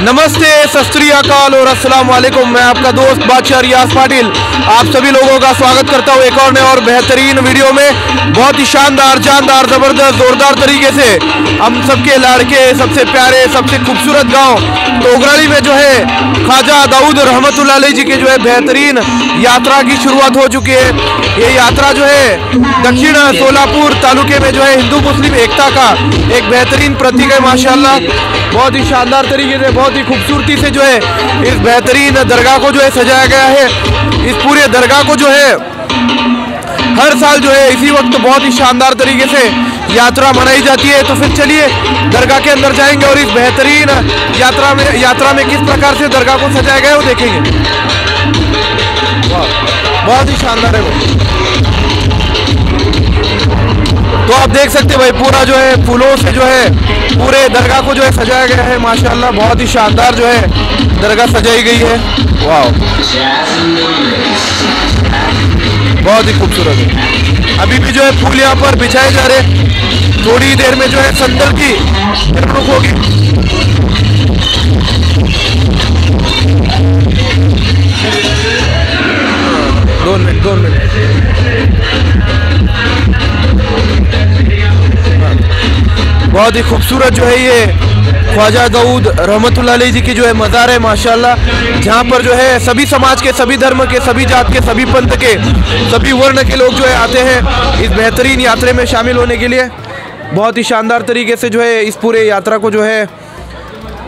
नमस्ते, सत श्री अकाल और अस्सलाम वालेकुम। मैं आपका दोस्त बादशाह रियाज पाटिल आप सभी लोगों का स्वागत करता हूँ एक और बेहतरीन वीडियो में। बहुत ही शानदार, जानदार, ज़बरदस्त, ज़ोरदार तरीके से हम सबके लाड़के, सबसे प्यारे, सबसे खूबसूरत गांव तोगराली में जो है ख्वाजा दाऊद रहमतुल्लाह अलैह जी के जो है बेहतरीन यात्रा की शुरुआत हो चुकी है। ये यात्रा जो है दक्षिण सोलापुर तालुके में जो है हिंदू मुस्लिम एकता का एक बेहतरीन प्रतीक है। माशाल्लाह बहुत ही शानदार तरीके से, बहुत ही खूबसूरती से जो है इस बेहतरीन दरगाह को जो है सजाया गया है। इस पूरे दरगाह को जो है हर साल जो है इसी वक्त बहुत ही शानदार तरीके से यात्रा मनाई जाती है। तो फिर चलिए दरगाह के अंदर जाएंगे और इस बेहतरीन यात्रा में किस प्रकार से दरगाह को सजाया गया है वो देखेंगे। बहुत ही शानदार है वो। तो आप देख सकते हैं भाई, पूरा जो है फूलों से जो है पूरे दरगाह को जो है सजाया गया है। माशाल्लाह बहुत ही शानदार जो है दरगाह सजाई गई है। वाह, बहुत ही खूबसूरत है। अभी भी जो है फूल यहाँ पर बिछाए जा रहे। थोड़ी देर में जो है संदल की रुख होगी। दो मिनट बहुत ही खूबसूरत जो है ये ख्वाजा दाऊद रहमतुल्लाह अलैह जी की जो है मज़ार है। माशाल्लाह जहाँ पर जो है सभी समाज के, सभी धर्म के, सभी जात के, सभी पंथ के, सभी वर्ण के लोग जो है आते हैं इस बेहतरीन यात्रा में शामिल होने के लिए। बहुत ही शानदार तरीके से जो है इस पूरे यात्रा को जो है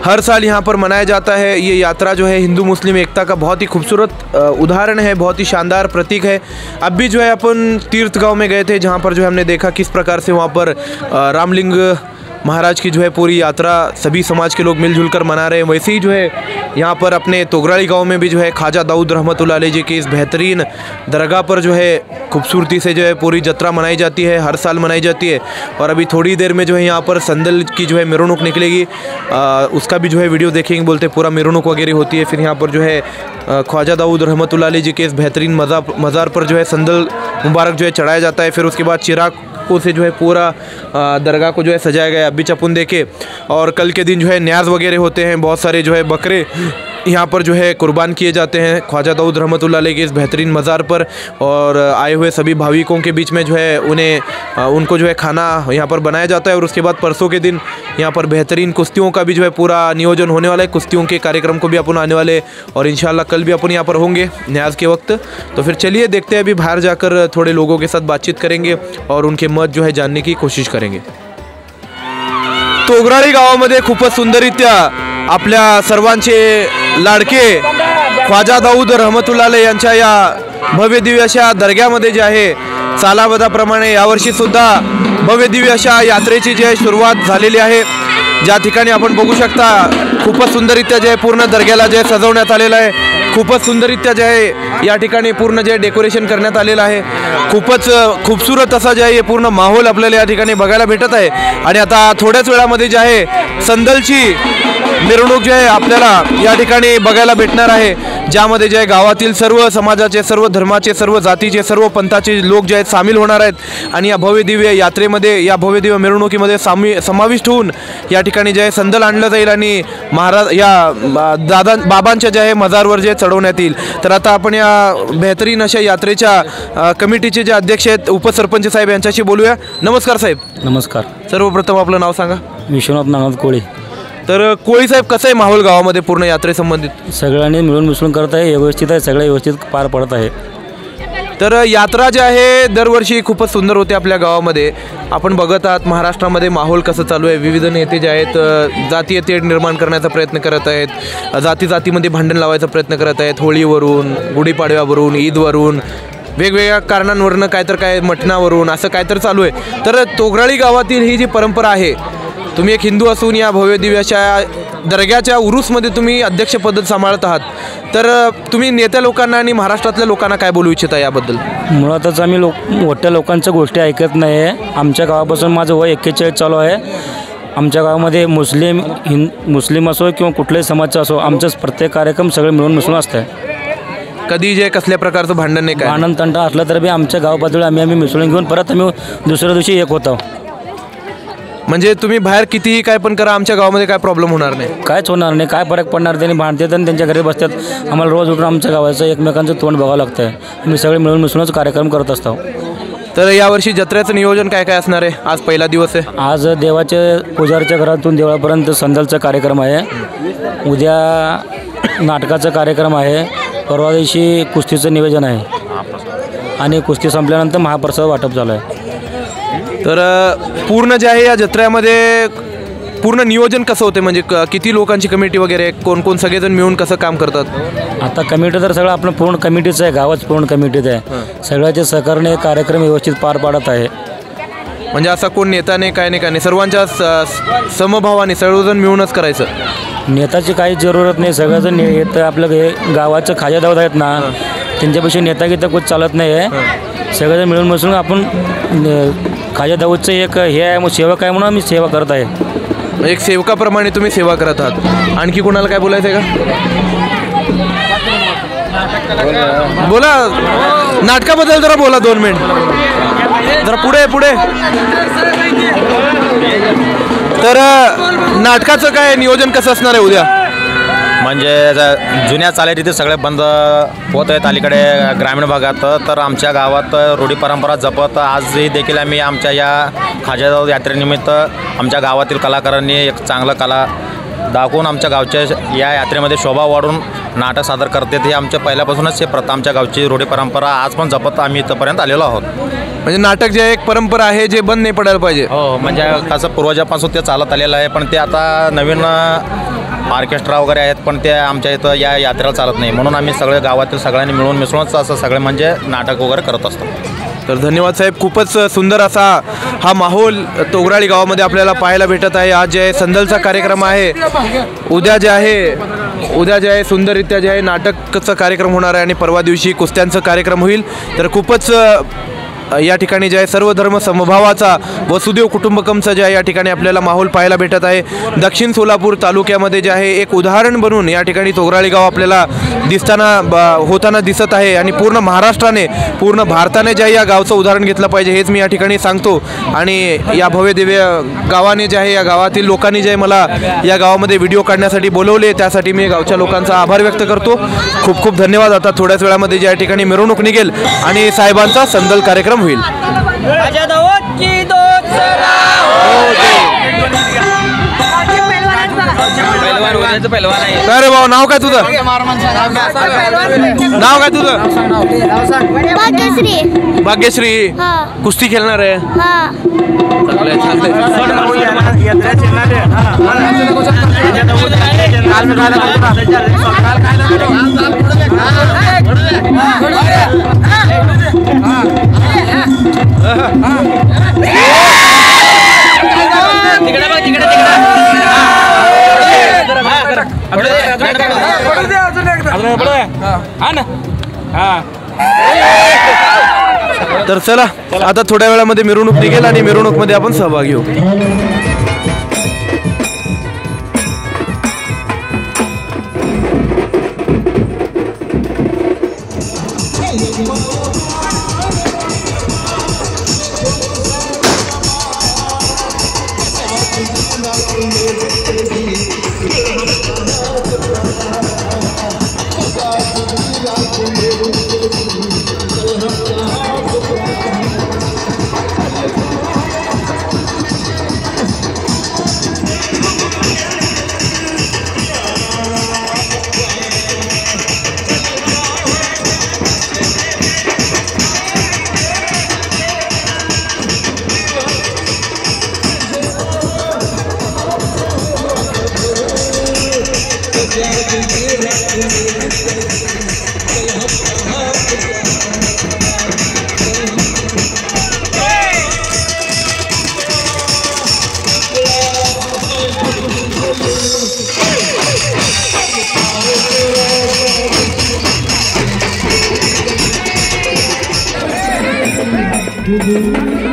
हर साल यहाँ पर मनाया जाता है। ये यात्रा जो है हिंदू मुस्लिम एकता का बहुत ही खूबसूरत उदाहरण है, बहुत ही शानदार प्रतीक है। अब भी जो है अपन तीर्थ गांव में गए थे जहाँ पर जो है हमने देखा किस प्रकार से वहाँ पर रामलिंग महाराज की जो है पूरी यात्रा सभी समाज के लोग मिलजुल कर मना रहे हैं। वैसे ही जो है यहाँ पर अपने तोगराली गांव में भी जो है ख्वाजा दाऊद रहमतुल्लाह अलैह जी की इस बेहतरीन दरगाह पर जो है खूबसूरती से जो है पूरी जत्रा मनाई जाती है, हर साल मनाई जाती है। और अभी थोड़ी देर में जो है यहाँ पर संदल की जो है मिरवणुक निकलेगी, उसका भी जो है वीडियो देखेंगे। बोलते पूरा मिरवणुक वगैरह होती है। फिर यहाँ पर जो है ख्वाजा दाऊद रहमतुल्लाह अलैह जी के इस बेहतरीन मज़ार पर जो है संदल मुबारक जो है चढ़ाया जाता है। फिर उसके बाद चिराग से जो है पूरा दरगाह को जो है सजाया गया। अभी चपुन देखे। और कल के दिन जो है न्याज वगैरह होते हैं, बहुत सारे जो है बकरे यहाँ पर जो है कुर्बान किए जाते हैं ख्वाजा दाऊद रहमतुल्लाह अलैह के इस बेहतरीन मज़ार पर। और आए हुए सभी भाविकों के बीच में जो है उनको जो है खाना यहाँ पर बनाया जाता है। और उसके बाद परसों के दिन यहाँ पर बेहतरीन कुश्तियों का भी जो है पूरा नियोजन होने वाला है। कुश्तियों के कार्यक्रम को भी अपन आने वाले और इंशाल्लाह कल भी अपन यहाँ पर होंगे न्याज के वक्त। तो फिर चलिए देखते हैं, अभी बाहर जाकर थोड़े लोगों के साथ बातचीत करेंगे और उनके मत जो है जानने की कोशिश करेंगे। तोगराळी गावामध्ये खूपच सुंदररित्या आपल्या सर्वांचे लाडके ख्वाजा दाऊद रहमतुल्लाह अलैह यांच्या या भव्य दिव्य अशा दर्ग्यामध्ये जे आहे सालाबदाप्रमाणे यावर्षी सुद्धा भव्य दिव्य अशा यात्रेची जी आहे सुरुवात झालेली आहे। ज्या ठिकाणी आपण बघू शकता खूपच सुंदररित्या जे पूर्ण दर्ग्याला जे सजवण्यात आलेलं आहे। खूपच सुंदररित्या जे आहे या ठिकाणी पूर्ण जे डेकोरेशन करण्यात आलेलं आहे। खूपच खूबसूरत असा जे आहे पूर्ण माहोल आपल्याला या ठिकाणी बघायला भेटत आहे। आणि आता थोड्याच वेळामध्ये जे आहे संदलची मिरवणूक जे आहे आपल्याला या ठिकाणी बघायला भेटणार आहे, ज्यामध्ये जे गावातील सर्व समाजाचे, सर्व धर्माचे, सर्व जातीचे, सर्व पंथाचे लोक जे आहेत सामील होणार आहेत। आणि या भव्य दिव्य यात्रेमध्ये, या भव्य दिव्य मिरवणुकीमध्ये समाविष्ट होऊन या ठिकाणी जे आहे संदल आणलं जाईल आणि महाराज या बाबांच्या जे आहे मजारवर जे चढवण्यात येईल। तर आता आपण या बेहतरीन अशा यात्रेच्या कमिटीचे जे अध्यक्ष आहेत उपसरपंच साहेब यांच्याशी बोलूया। नमस्कार साहेब। नमस्कार। सर्वप्रथम आपलं नाव सांगा। विश्वनाथ नानाथ कोळे। तर कोळी साहेब, कसं आहे माहोल गावामध्ये पूर्ण यात्रे संबंधित? सगळ्यांनी मिळून मिसळून करत आहे, व्यवस्थित आहे, सगळं व्यवस्थित पार पडत आहे। तर यात्रा जी आहे दरवर्षी खूपच सुंदर होते आपल्या गावामध्ये। आपण बघत आहात महाराष्ट्रामध्ये माहोल कसं चालू आहे। विविध नेते जे आहेत जातीय तेढ निर्माण करण्याचा प्रयत्न करत आहेत, जातीमध्ये भांडण लावायचा प्रयत्न करत आहेत। होळीवरून, गुढीपाडव्यावरून, ईदवरून, वेगवेगळ्या कारणांवरून, काय मटणावरून असं काय तर चालू आहे। तर तोगराळी गावातील ही जी परंपरा आहे, तुम्ही एक हिंदू असून या भव्य दिव्याच्या दर्ग्याच्या उरूसमध्ये तुम्ही अध्यक्षपद सांभाळत आहात, तर तुम्ही नेत्या लोकांना आणि महाराष्ट्रातल्या लोकांना काय बोलू इच्छिता याबद्दल? मुळातच आम्ही मोठ्या लोकांच्या गोष्टी ऐकत नाही आहे। आमच्या गावापासून माझं वय 41 चालू आहे। आमच्या गावामध्ये मुस्लिम असो किंवा कुठल्याही समाजाचा असो, आमचाच प्रत्येक कार्यक्रम सगळे मिळून मिसळून असतं। कधी जे कसल्या प्रकारचं भांडण नाही, काय आनंद तंटा असला तर बी आमच्या गाव बाजूला आम्ही मिसळून घेऊन परत आम्ही दुसऱ्या दिवशी एक होतो। म्हणजे तुम्ही बाहेर कितीही काय पण करा, आमच्या गावामध्ये काय प्रॉब्लेम होणार नाही. कायच होणार नाही, काय फरक पडणार. त्यांनी भांडतात आणि त्यांच्या घरी बसतात. आम्हाला रोज उठून आमच्या गावाचं एकमेकांचं तोंड बघावं लागतं. आम्ही सगळे मिळून मिसळूनच कार्यक्रम करत असतो. तर यावर्षी जत्रेचं नियोजन काय काय असणार आहे? आज पहिला दिवस आहे. आज देवाच्या पुजारीच्या घरातून देवळापर्यंत संदलचा कार्यक्रम आहे. उद्या नाटकाचा कार्यक्रम आहे. परवा दिवशी कुस्तीचं नियोजन आहे आणि कुस्ती संपल्यानंतर महाप्रसाद वाटप झालं आहे. तर पूर्ण जे आहे या जत्रेमध्ये पूर्ण नियोजन कसं होते? म्हणजे किती लोकांची कमिटी वगैरे, कोण कोण सगळेजण मिळून कसं काम करतात? आता कमिटी तर सगळं आपलं पूर्ण कमिटीचं आहे, गावाच पूर्ण कमिटीत आहे. सगळ्याच्या सहकार्याने कार्यक्रम व्यवस्थित पार पाडत आहे. म्हणजे असा कोण नेता नाही, काय नाही, काय नाही, सर्वांच्या समभावाने सर्वजण मिळूनच करायचं. नेताची काही जरूरत नाही. सगळ्याजण येतं. आपलं हे गावाचं खाजा दावत आहेत ना, त्यांच्यापेक्षा नेता गीता कुछ चालत नाही आहे. सगळेजण मिळून मिसळून आपण खाजा दाऊदचं एक हे आहे, मग सेवक आहे म्हणून आम्ही सेवा करत आहे. एक सेवकाप्रमाणे तुम्ही सेवा करत आहात. आणखी कोणाला काय बोलायचं आहे का? बोला, नाटकाबद्दल जरा बोला 2 मिनिट. जरा पुढे. तर नाटकाचं काय नियोजन कसं असणार आहे उद्या? म्हणजे जुन्या चालीरीती सगळे बंद होत आहेत अलीकडे ग्रामीण भागात. तर आमच्या गावात रूढी परंपरा जपत आजही देखील आम्ही आमच्या या खाजा दाऊद यात्रेनिमित्त आमच्या गावातील कलाकारांनी एक चांगलं कला दाखवून आमच्या गावच्या या यात्रेमध्ये शोभा वाढून नाटक सादर करते. हे आमच्या पहिल्यापासूनच हे प्रथा, आमच्या गावची रूढी परंपरा आज पण जपत आम्ही इथंपर्यंत आलेलो आहोत. म्हणजे नाटक जे एक परंपरा आहे जे बंद नाही पडायला पाहिजे. हो, म्हणजे कसं पूर्वजापासून ते चालत आलेलं आहे, पण ते आता नवीन ऑर्केस्ट्रा वगैरे आहेत, पण ते आमच्या इथं या यात्रेला चालत नाही. म्हणून आम्ही सगळे गावातील सगळ्यांनी मिळून मिसळूनच असं सगळे म्हणजे नाटक वगैरे करत असतो. तर धन्यवाद साहेब. खूपच सुंदर असा हा माहोल तोगराळी गावामध्ये आपल्याला पाहायला भेटत आहे. आज जे आहे संदलचा कार्यक्रम आहे. उद्या जे आहे सुंदररित्या जे आहे नाटकचा कार्यक्रम होणार आहे आणि परवा दिवशी कुस्त्यांचा कार्यक्रम होईल. तर खूपच या ठिकाणी जे आहे सर्व धर्म समभावाचा वसुदेव कुटुंबकमचा जे आहे या ठिकाणी आपल्याला माहोल पाहायला भेटत आहे. दक्षिण सोलापूर तालुक्यामध्ये जे आहे एक उदाहरण बनून या ठिकाणी तोगराळी गाव आपल्याला होताना दिसत आहे. आणि पूर्ण महाराष्ट्राने, पूर्ण भारताने जे आहे या गावचं उदाहरण घेतलं पाहिजे हेच मी या ठिकाणी सांगतो. आणि या भव्य दिव्य गावाने जे आहे, या गावातील लोकांनी जे मला या गावामध्ये व्हिडिओ काढण्यासाठी बोलवले, त्यासाठी मी गावच्या लोकांचा आभार व्यक्त करतो. खूप खूप धन्यवाद. आता थोड्याच वेळामध्ये ज्या ठिकाणी मिरवणूक निघेल आणि साहेबांचा संदल कार्यक्रम होईल. अरे भाऊ, नाव काय तुझं? भाग्यश्री. कुस्ती खेळणार आहे. तर चला, आता थोड्या वेळामध्ये मिरवणूक निघेल आणि मिरवणूकमध्ये आपण सहभागी होऊ. Thank you.